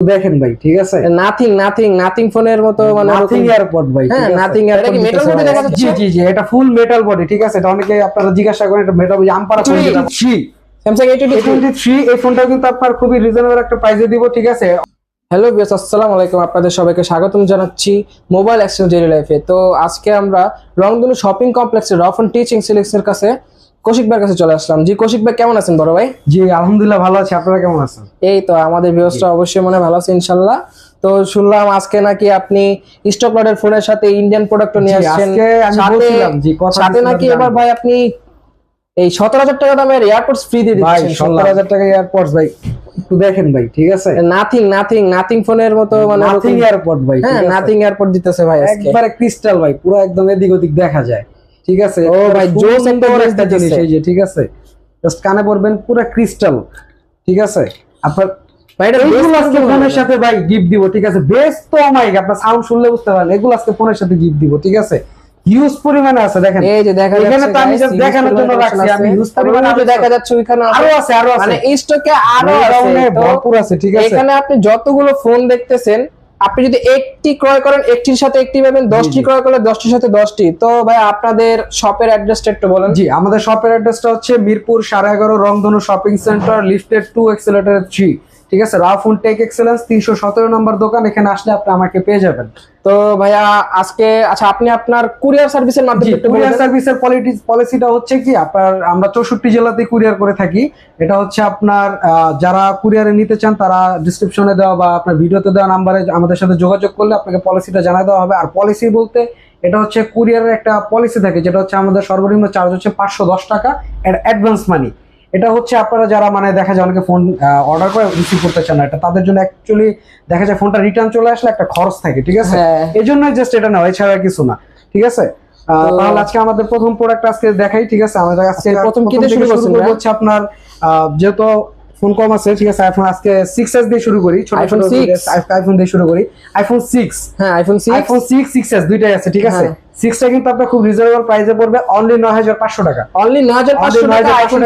দেখেন ভাই, ঠিক আছে, নাথিং ফোনের মতো, মানে নাথিং এয়ারপড ভাই। হ্যাঁ, নাথিং এয়ারপড কি মেটাল বডি দেখা যাচ্ছে? জি জি জি, এটা ফুল মেটাল বডি, ঠিক আছে। এটা অনেকে আপনারা জিজ্ঞাসা করেন এটা মেটাল বডি। আমপারা ফোন যেটা স্যামসাং A23 এই ফোনটাও কিন্তু আপনার খুবই রিজনেবল একটা প্রাইসে দিব, ঠিক আছে। হ্যালো ভিউয়ার্স, আসসালামু আলাইকুম। আপনাদের সবাইকে স্বাগতম জানাচ্ছি মোবাইল এক্সচেঞ্জ ডেইলি লাইফে। তো আজকে আমরা রংধনু শপিং কমপ্লেক্সের রফন টিচিং সিলেকশনের কাছে কৌশিক ভাইয়ের কাছে চলে আসলাম। জি কৌশিক ভাই, কেমন আছেন বড় ভাই? জি আলহামদুলিল্লাহ ভালো আছি, আপনারা কেমন আছেন? এই তো আমাদের ভিউয়ার্সরা অবশ্যই মনে ভালো আছে ইনশাআল্লাহ। তো শুনলাম আজকে নাকি আপনি স্টক লটের ফোনের সাথে ইন্ডিয়ান প্রোডাক্টও নিয়ে আসছেন। আজকে আমি বলছিলাম জি, কথা সাথে নাকি এবার ভাই আপনি এই 17,000 টাকা দামের এয়ারপডস ফ্রি দিয়ে ভাই। দিচ্ছেন। 17,000 টাকা এয়ারপডস ভাই, একটু দেখেন ভাই, ঠিক আছে। নাথিং ফোনের মতো, মানে নাথিং এয়ারপড ভাই, হ্যাঁ, নাথিং এয়ারপড দিতেছে ভাই আজকে। একবারে ক্রিস্টাল ভাই, পুরো একদম এদিক ওদিক দেখা যায়, ঠিক আছে। ও ভাই, জোস একটা জিনিস এই যে, ঠিক আছে, জাস্ট কানে পড়বেন, পুরো ক্রিস্টাল, ঠিক আছে। আপনার ভাই এটা এইগুলো আজকে ফোনের সাথে ভাই গিফট দিব, ঠিক আছে। বেস্ট তো মাইক, আপনার সাউন্ড শুনলে বুঝতে পারবেন, এগুলো আজকে ফোনের সাথে গিফট দিব, ঠিক আছে। হিউজ পরিমাণে আছে, দেখেন এই যে দেখা যাচ্ছে, এখানে তো আমি জাস্ট দেখানোর জন্য রাখছি, আমি হিউজ পরিমাণে দেখা যাচ্ছে। ওইখানে আরো আছে, মানে স্টকে আরো আছে, ভরপুর আছে, ঠিক আছে। এখানে আপনি যতগুলো ফোন দেখতেছেন, আপনি যদি একটি ক্রয় করেন একটির সাথে একটি পাবেন, 10টি ক্রয় করলে 10টির সাথে 10টি। তো ভাই আপনাদের শপের অ্যাড্রেসটা একটু বলেন। জি, আমাদের শপের অ্যাড্রেসটা হচ্ছে মিরপুর 11.5 রংধনু শপিং সেন্টার, লিফটেড 2 এক্সেলেটর 3, ঠিক আছে। রাফুন টেক এক্সেলেন্স 317 নম্বর দোকান, এখানে আসলে আপনি আমাকে পেয়ে যাবেন। তো ভাইয়া আজকে আচ্ছা, আপনি আপনার কুরিয়ার সার্ভিসের মাধ্যমে কুরিয়ার সার্ভিসের পলিসিটা হচ্ছে কি, আপনার আমরা 64 জেলাতে কুরিয়ার করে থাকি। এটা হচ্ছে আপনার যারা কুরিয়ারে নিতে চান তারা ডেসক্রিপশনে দেওয়া বা আপনার ভিডিওতে দেওয়া নাম্বারে আমাদের সাথে যোগাযোগ করলে আপনাকে পলিসিটা জানাই দেওয়া হবে। আর পলিসি বলতে এটা হচ্ছে কুরিয়ারের একটা পলিসি থাকে, যেটা হচ্ছে আমাদের সর্বনিম্ন চার্জ হচ্ছে 510 টাকা অ্যাডভান্স মানি। এটা হচ্ছে আপনারা যারা মানে দেখা যায় অনেকে ফোন অর্ডার করে রিসিভ করতে চান না, এটা তাদের জন্য অ্যাকচুয়ালি দেখা যায় ফোনটা রিটার্ন চলে আসলে একটা খরচ থাকে, ঠিক আছে। এই জন্য জাস্ট এটা নেওয়া, এছাড়া কিছু না, ঠিক আছে। তাহলে আজকে আমাদের প্রথম প্রোডাক্ট আজকে দেখাই, ঠিক আছে। আমাদের আজকে প্রথম কি দিয়ে শুরু করছেন? হচ্ছে আপনার যেহেতু ফোন কম আছে, ঠিক আছে, আইফোন আজকে 6s দিয়ে শুরু করি, ছোট ছোট আইফোন দিয়ে শুরু করি। আইফোন 6, হ্যাঁ আইফোন 6, 6s দুইটাই আছে, ঠিক আছে। 6টা কিন্তু আপনার খুব রিজনেবল প্রাইসে পড়বে, অনলি 9,500 টাকা, অনলি 9,500 টাকা আইফোন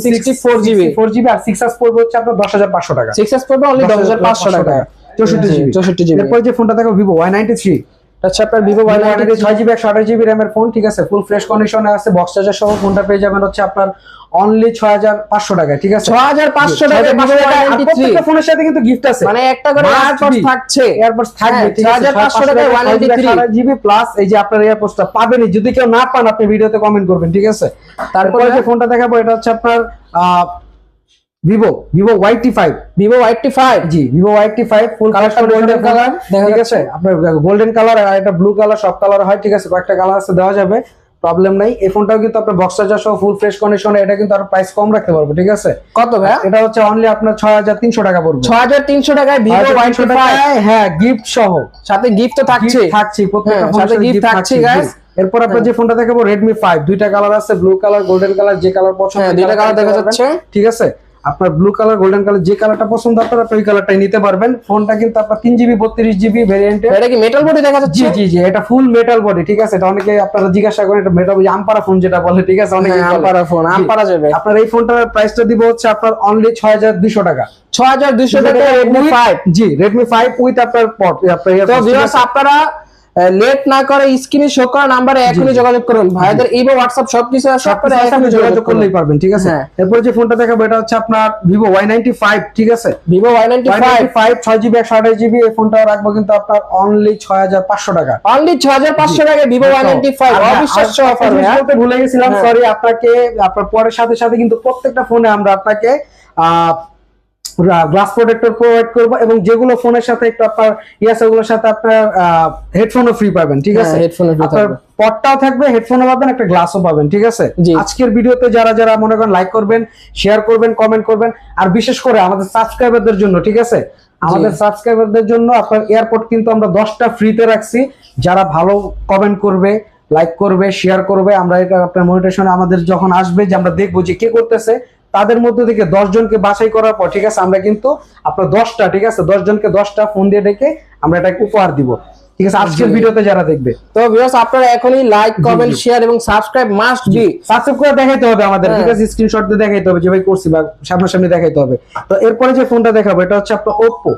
64GB আর 6s পড়বে হচ্ছে আপনার 10,500 টাকা। 6s পড়বে অনলি 10,500 টাকা, 64GB। এরপর যে ফোনটা দেখো ভিভো Y93, আচ্ছা আপনার ভিভো Y93 6GB 128GB র্যামের ফোন, ঠিক আছে। ফুল ফ্রেশ কন্ডিশনে আছে, বক্স চার্জার সহ ফোনটা পেয়ে যাবেন হচ্ছে আপনার অনলি 6,500 টাকা, ঠিক আছে। 6,500 টাকা প্রত্যেকটা ফোনের সাথে কিন্তু গিফট আছে, মানে একটা করে এয়ারপডস থাকছে, এয়ারপডস থাকবে, ঠিক আছে। 6,500 টাকায় 193GB প্লাস এই যে আপনার এয়ারপডসটা পাবেনই, যদি কেউ না পান আপনি ভিডিওতে কমেন্ট করবেন, ঠিক আছে। তারপরে যে ফোনটা দেখাবো এটা হচ্ছে আপনার ভিভো Y85, জি ভিভো Y85 ফুল কালারটা গোল্ডেন কালার, ঠিক আছে। আপনার গোল্ডেন কালার আর এটা ব্লু কালার, সব কালার হয়, ঠিক আছে। কয়েকটা কালার আছে, দেওয়া যাবে, প্রবলেম নাই। এই ফোনটাও কিন্তু আপনার বক্স চার্জার সহ ফুল ফ্রেশ কন্ডিশনে, এটা কিন্তু আর প্রাইস কম রাখতে পারবো, ঠিক আছে। কত ভাই? এটা হচ্ছে অনলি আপনার 6,300 টাকা পড়বে। 6,300 টাকায় ভিভো Y85, হ্যাঁ গিফট সহ, সাথে গিফট তো থাকছে, প্রত্যেকটা ফোনের সাথে গিফট থাকছে গাইস। এরপর আপনার যে ফোনটা দেখাবো Redmi 5, দুইটা কালার আছে, ব্লু কালার গোল্ডেন কালার, যে কালার পছন্দ দুইটা কালার দেখা যাচ্ছে, ঠিক আছে। আপনার ব্লু কালার গোল্ডেন কালার যে কালারটা পছন্দ আপনারা ওই কালারটাই নিতে পারবেন। ফোনটা কিন্তু আপনার 3GB 32GB ভেরিয়েন্টে। এটা কি মেটাল বডি দেখা যাচ্ছে? জি জি জি, এটা ফুল মেটাল বডি, ঠিক আছে। এটা অনেকে আপনারা জিজ্ঞাসা করেন এটা মেটাল বডি, আমপারা ফোন যেটা বলে, ঠিক আছে। অনেকে আমপারা ফোন, আমপারা যাবে। আপনার এই ফোনটার প্রাইসটা দিব হচ্ছে আপনার অনলি 6,200 টাকা। 6,200 টাকা Redmi 5, জি Redmi 5 উইথ আপনার পট। তো ভিউয়ার্স আপনারা লেট না করে স্ক্রিনে শো করা নাম্বারে এখনই যোগাযোগ করুন। ভাইদের ইমো হোয়াটসঅ্যাপ সবকিছু আছে, আপনারা এখনই যোগাযোগ করলেই পারবেন, ঠিক আছে। এরপর যে ফোনটা দেখাবো এটা হচ্ছে আপনার ভিভো Y95, ঠিক আছে। ভিভো Y95 6GB 128GB, এই ফোনটা রাখবো কিন্তু আপনার অনলি 6,500 টাকা, অনলি 6,500 টাকা ভিভো Y95। অবিশ্বাস্য অফার, বলতে ভুলে গেছিলাম, সরি। আপনাকে আপনার পরের সাথে সাথে কিন্তু প্রত্যেকটা ফোনে আমরা আপনাকে গ্লাস প্রোটেক্টর প্রোভাইড করব, এবং যেগুলো ফোনের সাথে একটু আপনার ওগুলোর সাথে আপনার হেডফোনও ফ্রি পাবেন, ঠিক আছে। আপনার পটটাও থাকবে, হেডফোনও পাবেন, একটা গ্লাসও পাবেন, ঠিক আছে। আজকের ভিডিওতে যারা যারা মনে করেন লাইক করবেন, শেয়ার করবেন, কমেন্ট করবেন, আর বিশেষ করে আমাদের সাবস্ক্রাইবারদের জন্য, ঠিক আছে, আমাদের সাবস্ক্রাইবারদের জন্য আপনার এয়ারপড কিন্তু আমরা 10টা ফ্রিতে রাখছি। যারা ভালো কমেন্ট করবে, লাইক করবে, শেয়ার করবে, আমরা এটা আপনার মনিটরেশনে আমাদের যখন আসবে যে আমরা দেখবো যে কে করতেছে, তাদের মধ্যে থেকে 10 জনকে বাছাই করার পর, ঠিক আছে, আমরা কিন্তু আপনার 10টা, ঠিক আছে, 10 জনকে 10টা ফোন দিয়ে ডেকে আমরা এটা উপহার দিব, ঠিক আছে, আজকের ভিডিওতে যারা দেখবে। তো ভিউয়ার্স আপনারা এখনই লাইক, কমেন্ট, শেয়ার এবং সাবস্ক্রাইব মাস্ট বি। সাবস্ক্রাইব করে দেখাইতে হবে আমাদের, ঠিক আছে, স্ক্রিনশট দিয়ে দেখাইতে হবে যে ভাই করছি, বা সামনাসামনি দেখাইতে হবে। তো এরপরে যে ফোনটা দেখাবো এটা হচ্ছে আপনার Oppo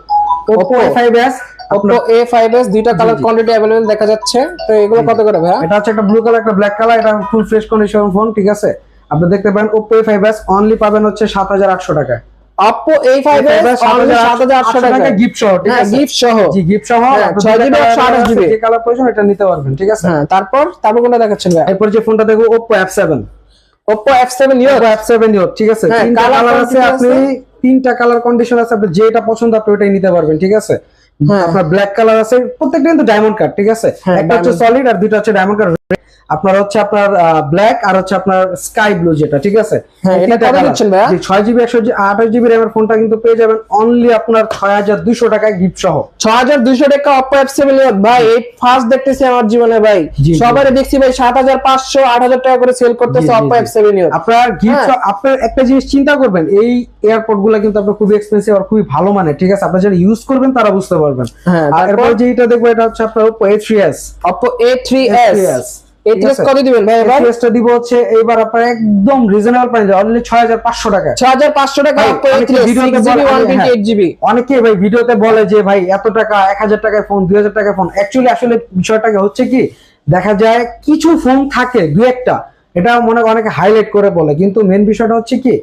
Oppo A5s, Oppo A5s দুইটা কালার কোয়ান্টিটি अवेलेबल দেখা যাচ্ছে। তো এগুলো কত করে ভাই? এটা হচ্ছে একটা ব্লু কালার একটা ব্ল্যাক কালার, এটা ফুল ফ্রেশ কন্ডিশন ফোন, ঠিক আছে। আপনি দেখতে পারেন Oppo A5s অনলি পাবেন হচ্ছে 7800 টাকায়। Oppo A5s অনলি 7800 টাকা গিফট সহ, ঠিক আছে, গিফট সহ, জি গিফট সহ 6GB 128GB যে কালার প্রয়োজন এটা নিতে পারবেন, ঠিক আছে। হ্যাঁ, তারপর কোনটা দেখাচ্ছেন ভাই? এরপর যে ফোনটা দেখো Oppo F7, Oppo F7 Neo, ঠিক আছে। তিনটা কালার আছে, আপনি তিনটা কালার কন্ডিশন আছে, আপনি যেটা পছন্দ আপনি ওটাই নিতে পারবেন, ঠিক আছে। আপনার ব্ল্যাক কালার আছে, প্রত্যেকটা কিন্তু ডায়মন্ড কাট, ঠিক আছে। একটা হচ্ছে সলিড আর দুইটা হচ্ছে ডায়মন্ড কাট। আপনার হচ্ছে আপনার ব্ল্যাক আর হচ্ছে আপনার স্কাই ব্লু যেটা, ঠিক আছে। এটা কত দিচ্ছেন ভাই? 6GB 128GB RAM এর ফোনটা কিন্তু পেয়ে যাবেন অনলি আপনার 6200 টাকায় গিফট সহ। 6200 টাকা Oppo F7 Neo ভাই, এই ফার্স্ট দেখতেছি আমার জীবনে ভাই। সবারই দেখছি ভাই 7500 8000 টাকা করে সেল করতেছে Oppo F7 Neo। আপনার গিফট, আপনার একটা জিনিস চিন্তা করবেন, এই এয়ারপড গুলা কিন্তু আপনার খুবই এক্সপেন্সিভ আর খুবই ভালো মানের, ঠিক আছে। আপনারা যারা ইউজ করবেন তারা বুঝতে পারবেন। আর এরপর যেটা দেখবো এটা হচ্ছে আপনার Oppo A3s, A3s কত দিবেন ভাই? এবার A3s টা দিব হচ্ছে এইবার আপনার একদম রিজনেবল প্রাইসে অনলি 6500 টাকা। 6500 টাকা Oppo A3s 6GB 128GB। অনেকে ভাই ভিডিওতে বলে যে ভাই এত টাকা, 1000 টাকায় ফোন, 2000 টাকায় ফোন। অ্যাকচুয়ালি আসলে বিষয়টা হচ্ছে কি, দেখা যায় কিছু ফোন থাকে দুই একটা, এটা মনে অনেকে হাইলাইট করে বলে, কিন্তু মেন বিষয়টা হচ্ছে কি,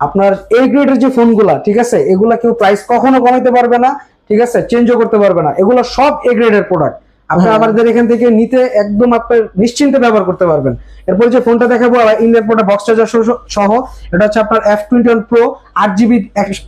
আপনার এই গ্রেডের যে ফোনগুলা, ঠিক আছে, এগুলা কেউ প্রাইস কখনো কমাইতে পারবে না, ঠিক আছে, চেঞ্জও করতে পারবে না। এগুলো সব এ গ্রেডের প্রোডাক্ট, আপনি আমাদের এখান থেকে নিতে একদম আপনার নিশ্চিন্তে ব্যবহার করতে পারবেন। এরপর যে ফোনটা দেখাবো ইন্ডিয়ান পোর্টে বক্স চার্জার সহ, এটা হচ্ছে আপনার F21 Pro 8GB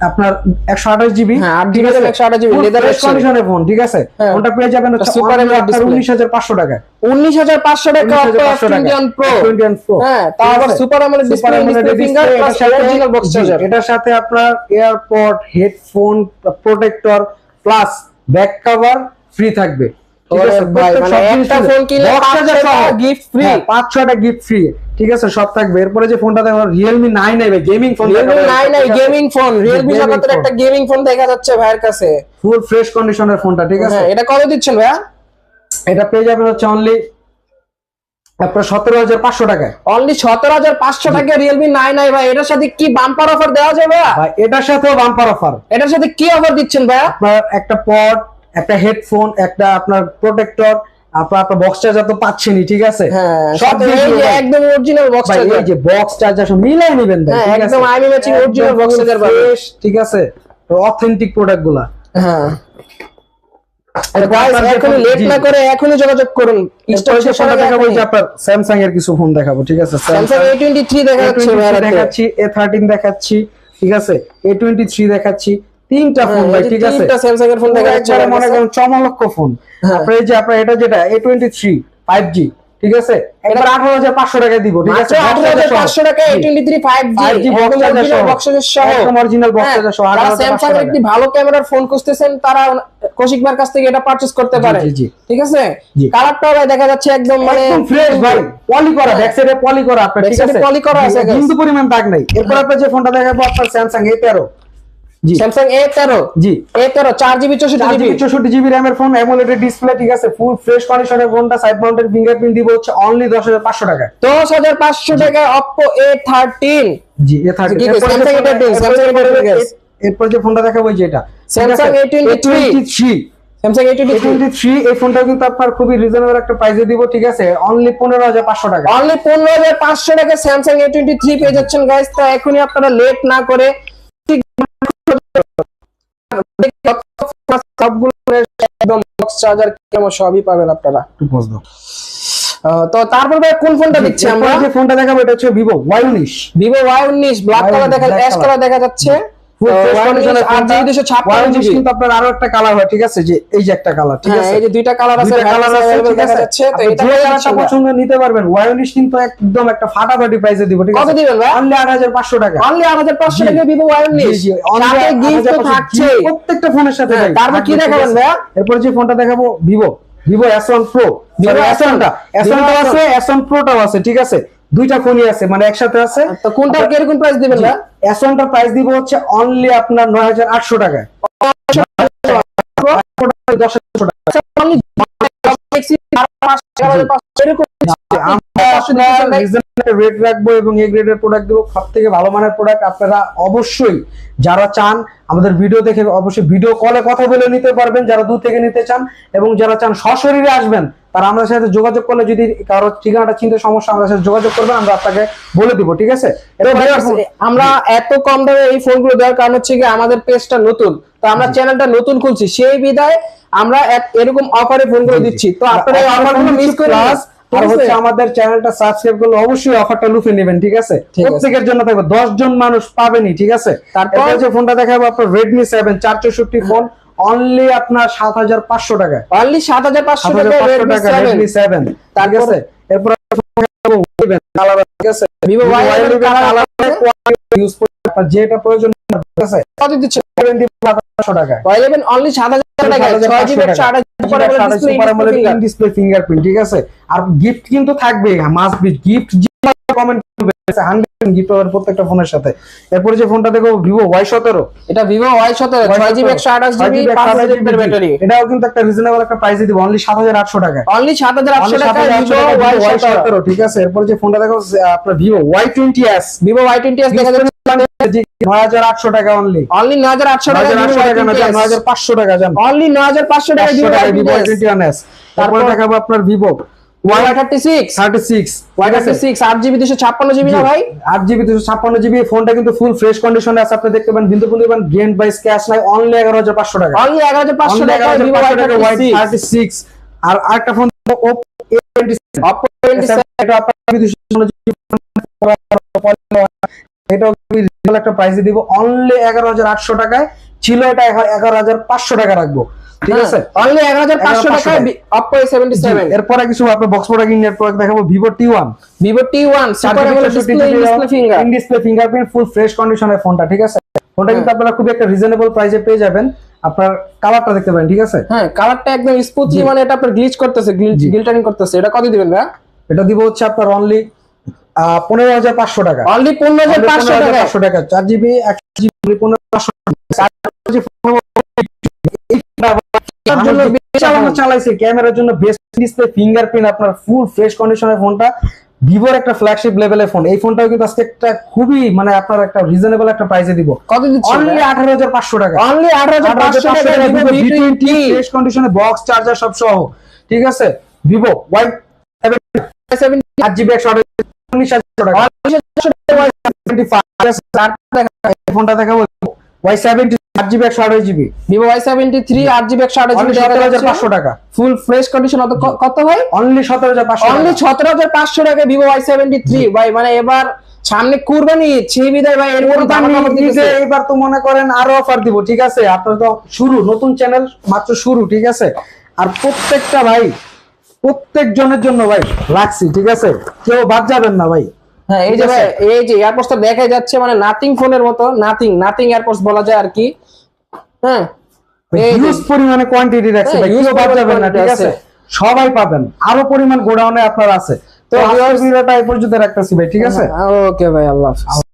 আপনার 128GB, ঠিক আছে, 128GB লেদার কন্ডিশনের ফোন, ঠিক আছে। ফোনটা পেয়ে যাবেন হচ্ছে সুপার এমএলইডি ডিসপ্লে 19500 টাকায়। 19500 টাকা Oppo F21 Pro, হ্যাঁ, তাও আবার super MLED display, finger plus original box charger. এটার সাথে আপনার AirPod, headphone protector plus back cover free থাকবে। ঠিক আছে, সব থাকবে। এরপরে যে ফোনটা দেখো Realme 9 gaming phone, gaming phone, Realme জগতের একটা গেমিং ফোন দেখা যাচ্ছে ভাইয়ের কাছে, ফুল ফ্রেশ কন্ডিশনের ফোনটা, ঠিক আছে। এটা কত দিচ্ছেন ভাইয়া? এটা পেয়ে যাবেন হচ্ছে অনলি আপনার 17500 টাকায়। অনলি 17500 টাকা Realme 9 ভাই। এটার সাথে কি বাম্পার অফার দেওয়া যাবে ভাই? এটার সাথেও বাম্পার অফার। এটার সাথে কি অফার দিচ্ছেন ভাইয়া? আপনার একটা পড, একটা হেডফোন, একটা আপনার প্রোটেক্টর, আপনার বক্স চার্জার তো পাচ্ছেনই, ঠিক আছে। সব একদম অরিজিনাল বক্স চার্জার, এই যে বক্স চার্জার সব মিলাই নেবেন ভাই, ঠিক আছে, একদম আইমি ম্যাচিং অরিজিনাল বক্স চার্জার পাবেন, ঠিক আছে, তো অথেন্টিক প্রোডাক্ট গুলা। হ্যাঁ, গাইস এখনই লেট না করে এখনই যোগাযোগ করুন। স্টক শেষ হয়ে দেখাবো যে আপনার স্যামসাং এর কিছু ফোন দেখাবো, ঠিক আছে। স্যামসাং A23 দেখাচ্ছি, A13 দেখাচ্ছি, ঠিক আছে, A23 দেখাচ্ছি, তিনটা ফোন ভাই, ঠিক আছে, তিনটা স্যামসাং এর ফোন দেখাচ্ছি, মনে করেন চমলক্ষ ফোন। আপনার এই যে আপনার এটা যেটা A23 5G, ঠিক আছে, একবার 18500 টাকা দিব, ঠিক আছে, 18500 টাকা A23 5G বক্স চার্জার সহ, একদম অরিজিনাল বক্স চার্জার সহ। যারা স্যামসাং এর একটি ভালো ক্যামেরার ফোন খুঁজতেছেন তারা কৌশিক ভাইয়ের কাছ থেকে এটা পারচেজ করতে পারেন, ঠিক আছে। কালারটাও ভাই দেখা যাচ্ছে একদম মানে একদম ফ্রেশ ভাই, পলি করা, ব্যাক সাইডে পলি করা, আপনার ঠিক আছে, পলি করা আছে, কিন্তু পরিমাণ দাগ নাই। এরপর আপনার যে ফোনটা দেখাবো আপনার স্যামসাং A13, জি স্যামসাং A13, জি A13 4GB 64GB RAM এর ফোন, AMOLED ডিসপ্লে, ঠিক আছে, ফুল ফ্রেশ কন্ডিশনের ফোনটা, সাইড মাউন্টেড ফিঙ্গারপ্রিন্ট দিব হচ্ছে অনলি 10500 টাকায়। 10500 টাকায় Oppo A13, জি A13 স্যামসাং A13। এরপর যে ফোনটা দেখাবো যে এটা স্যামসাং A23, স্যামসাং A23 এই ফোনটা কিন্তু আপনার খুবই রিজনেবল একটা প্রাইসে দিব, ঠিক আছে, অনলি 15500 টাকা। অনলি 15500 টাকা স্যামসাং A23 পেয়ে যাচ্ছেন গাইস। তো এখনই আপনারা লেট না করে সবগুলো একদম বক্স চার্জার কেমন সবই পাবেন আপনারা। তো তারপর ভাই কোন ফোনটা দেখছি আমরা? যে ফোনটা দেখাবো এটা হচ্ছে Vivo Y19, ব্ল্যাক কালার দেখা, অ্যাশ কালার দেখা যাচ্ছে, কিন্তু আপনার আরো একটা কালার হয়, ঠিক আছে, যে এই যে একটা কালার, ঠিক আছে, এই যে দুইটা কালার আছে, দেখা যাচ্ছে। তো এটা কালারটা পছন্দ নিতে পারবেন। Y19 কিন্তু একদম একটা ফাটাফাটি প্রাইসে দিব, ঠিক আছে। কত দিবেন ভাই? অনলি 8500 টাকা। অনলি 8500 টাকা Vivo Y19, সাথে গিফট তো থাকছে প্রত্যেকটা ফোনের সাথে ভাই। তারপর কি দেখাবেন ভাই? এরপর যে ফোনটা দেখাবো Vivo S1 Pro, S1টা আছে, S1 Proটাও আছে, ঠিক আছে, দুইটা ফোনই আছে, মানে একসাথে আছে। তো কোনটার কি এরকম প্রাইস দিবেন না? S1টার প্রাইস দিব হচ্ছে অনলি আপনার 9800 টাকায়। 10000 টাকা। রেট রাখবো এবং এ গ্রেডের প্রোডাক্ট দেবো, সব থেকে ভালো মানের প্রোডাক্ট। আপনারা অবশ্যই যারা চান আমাদের ভিডিও দেখে অবশ্যই ভিডিও কলে কথা বলে নিতে পারবেন, যারা দূর থেকে নিতে চান, এবং যারা চান সশরীরে আসবেন তারা আমাদের সাথে যোগাযোগ করলে, যদি কারো ঠিকানাটা চিনতে সমস্যা আমাদের সাথে যোগাযোগ করবেন, আমরা আপনাকে বলে দিব, ঠিক আছে? আমরা এত কম দামে এই ফোনগুলো দেওয়ার কারণ হচ্ছে কি আমাদের পেজটা নতুন, তো আমরা চ্যানেলটা নতুন খুলছি, সেই বিধায় আমরা এরকম অফারে ফোনগুলো দিচ্ছি। তো আপনারা এই অফারগুলো মিস করেন না। আর হচ্ছে আমাদের চ্যানেলটা সাবস্ক্রাইব করলে অবশ্যই অফারটা লুফে নেবেন, ঠিক আছে? প্রত্যেকের জন্য থাকবে, 10 জন মানুষ পাবেনই, ঠিক আছে? তারপর যে ফোনটা দেখাবো আপনার Redmi 7 464 ফোন, অনলি আপনার 7500 টাকা, অনলি 7500 টাকা Redmi 7, ঠিক আছে? এরপর ঠিক আছে, Vivo Y11 কালার ইউজ করতে যেটা প্রয়োজন, ঠিক আছে? কত দিচ্ছে? 7500 টাকা Y11 অনলি 7000 টাকা, 6GB 8GB ডিসপ্লে ফিঙ্গারপ্রিন্ট, ঠিক আছে? আর গিফট কিন্তু থাকবে, মাস্ট বি গিফট, কমেন্ট করবে 100 গিফট হবে প্রত্যেকটা ফোনের সাথে। এরপর যে ফোনটা দেখো Vivo Y17, এটা Vivo Y17 6GB 128GB 5000 battery, এটাও কিন্তু একটা রিজনেবল একটা প্রাইসে দিব, অনলি 7800 টাকা, অনলি 7800 টাকা Vivo Y17, ঠিক আছে? এরপর যে ফোনটা দেখো আপনার Vivo Y20s, Vivo Y20s দেখা যাচ্ছে 9800 টাকা, অনলি 9800 টাকা, 9500 টাকা জান, অনলি 9500 টাকা Vivo Y21s। তারপর দেখাবো আপনার Vivo Y36 8GB 256GB না ভাই, 8GB 256GB। ফোনটা কিন্তু ফুল ফ্রেশ কন্ডিশনে আছে, আপনি দেখতে পাবেন, বিন্দু পাবেন, গ্রেন্ড বাইস ক্যাশ নাই, অনলি 11500 টাকা, অনলি 11500 টাকা Vivo Y36। আর আরেকটা ফোন Oppo A27, এটা আপনার 256GB, এটাও একটা প্রাইসে দিব, অনলি 11800 টাকায় ছিল, এটা 11500 টাকা রাখবো, ঠিক আছে? অনলি 11500 টাকা Oppo A77। এরপরে কিছু আপনার বক্স প্রোডাক্ট ইন্ডিয়ান প্রোডাক্ট দেখাবো, Vivo T1 super AMOLED display fingerprint, full fresh কন্ডিশনের ফোনটা, ঠিক আছে? ফোনটা কিন্তু আপনারা খুব একটা রিজনেবল প্রাইসে পেয়ে যাবেন। আপনার কালারটা দেখতে পারেন, ঠিক আছে? হ্যাঁ, কালারটা একদম স্মুথলি, মানে এটা আপনার গ্লিচ করতেছে, গিল্টারিং করতেছে। এটা কত দিবেন ভাই? এটা দিব হচ্ছে আপনার অনলি 15500 টাকা, অনলি 15500 টাকা, 4GB 1GB 15500 টাকা। চালাইছে ক্যামেরার জন্য বেস্ট ডিসপ্লে ফিঙ্গারপ্রিন্ট, আপনার ফুল ফ্রেশ কন্ডিশনের ফোনটা, ভিভোর একটা ফ্ল্যাগশিপ লেভেলের ফোন। এই ফোনটাও কিন্তু আজকে একটা খুবই মানে আপনার একটা রিজনেবল একটা প্রাইসে দিব, কত দিচ্ছেন? অনলি 18500 টাকা, অনলি 18500 টাকা Vivo V20 ফ্রেশ কন্ডিশনে বক্স চার্জার সব সহ, ঠিক আছে? Vivo Y7 8GB 128 টাকা, 19400 টাকা। ফোনটা দেখাবো Y70 8GB 128GB, Vivo Y73 8GB 128GB 17500 টাকা, ফুল ফ্রেশ কন্ডিশন। কত হয়? অনলি 17500, অনলি 17500 টাকা Vivo Y73 ভাই। মানে এবার সামনে কুরবানি, সেই বিদায় ভাই এরপর দাম দিতেছে। এবার তো মনে করেন আরো অফার দিব, ঠিক আছে? আপনার তো শুরু, নতুন চ্যানেল মাত্র শুরু, ঠিক আছে? আর প্রত্যেকটা ভাই প্রত্যেক জনের জন্য ভাই রাখছি, ঠিক আছে? কেউ বাদ যাবেন না ভাই। হ্যাঁ, এই যে ভাই, এই যে এয়ারপোর্টটা দেখা যাচ্ছে, মানে নাথিং ফোনের মতো, নাথিং এয়ারপোর্টস বলা যায় আর কি। হ্যাঁ, হিউজ পরিমাণে কোয়ান্টিটি রাখছে ভাই, কেউ বাদ যাবেন না, ঠিক আছে? সবাই পাবেন, আরো পরিমাণ গোডাউনে আপনার আছে। তো ভিডিওটা এই পর্যন্ত রাখতেছি ভাই, ঠিক আছে? ওকে ভাই, আল্লাহ হাফেজ।